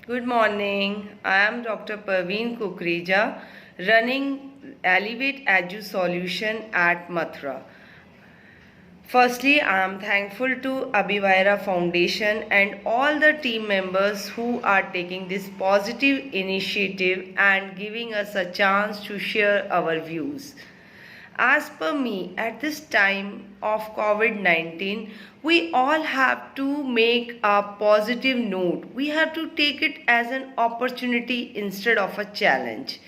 Good morning. I am Dr. Parveen Kukrija, running Elevate Edu Solution at Mathura. Firstly, I am thankful to Abhivaira Foundation and all the team members who are taking this positive initiative and giving us a chance to share our views. As per me, at this time of COVID 19, we all have to make a positive note. We have to take it as an opportunity instead of a challenge.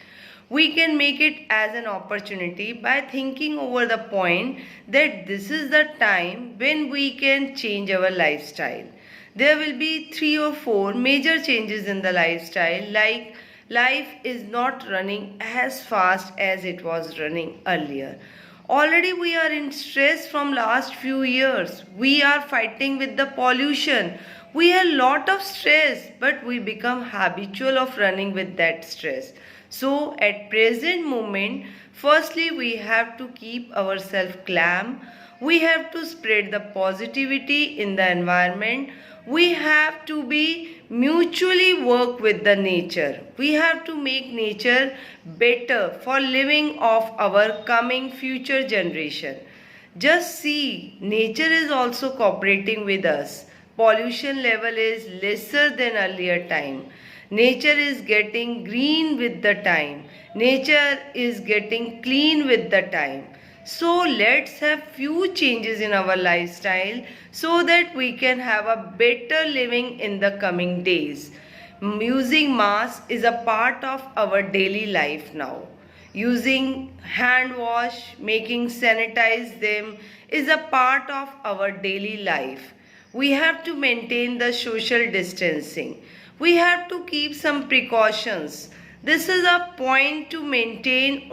We can make it as an opportunity by thinking over the point that this is the time when we can change our lifestyle. There will be 3 or 4 major changes in the lifestyle, like life is not running as fast as it was running earlier. Already we are in stress from last few years. We are fighting with the pollution. We have lot of stress, but we become habitual of running with that stress. So at present moment, firstly we have to keep ourselves calm. We have to spread the positivity in the environment. We have to be mutually work with the nature. We have to make nature better for living of our coming future generation. Just see, nature is also cooperating with us. Pollution level is lesser than earlier time. Nature is getting green with the time. Nature is getting clean with the time. So let's have few changes in our lifestyle so that we can have a better living in the coming days. Using mask is a part of our daily life now. Using hand wash, making sanitize them is a part of our daily life. We have to maintain the social distancing. We have to keep some precautions. This is a point to maintain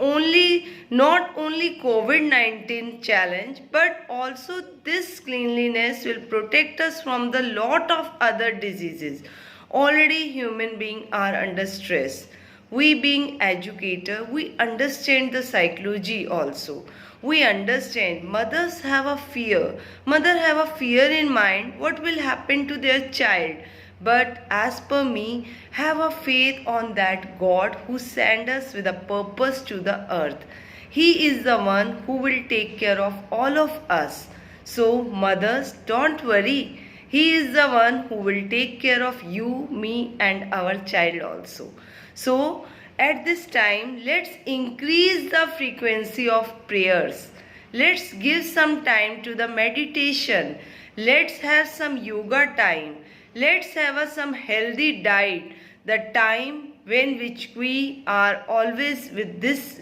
not only COVID-19 challenge, but also this cleanliness will protect us from the lot of other diseases. Already human beings are under stress. We being educator, we understand the psychology also. We understand mothers have a fear. Mother have a fear in mind what will happen to their child. But as per me, have a faith on that God who sent us with a purpose to the earth. He is the one who will take care of all of us. So mothers, don't worry. He is the one who will take care of you, me and our child also. So at this time, let's increase the frequency of prayers. Let's give some time to the meditation. Let's have some yoga time. Let's have some healthy diet. The time when which we are always with this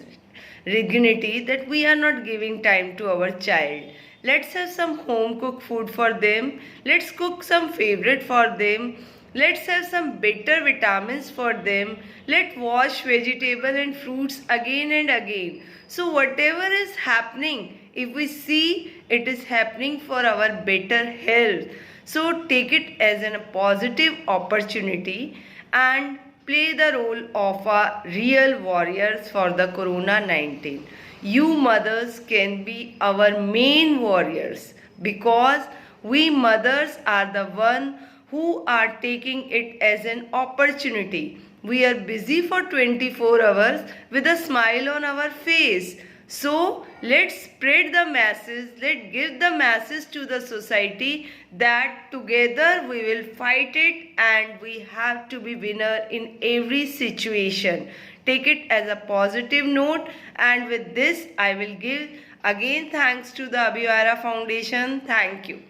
dignity that we are not giving time to our child. Let's have some home cooked food for them. Let's cook some favorite for them. Let's have some better vitamins for them. Let's wash vegetable and fruits again and again. So whatever is happening, if we see it is happening for our better health. So take it as a positive opportunity and play the role of a real warriors for the Corona-19. You mothers can be our main warriors because we mothers are the one who are taking it as an opportunity. We are busy for 24 hours with a smile on our face. So let's spread the masses, let's give the masses to the society that together we will fight it and we have to be winner in every situation. Take it as a positive note, and with this I will give again thanks to the Abhivaira Foundation. Thank you.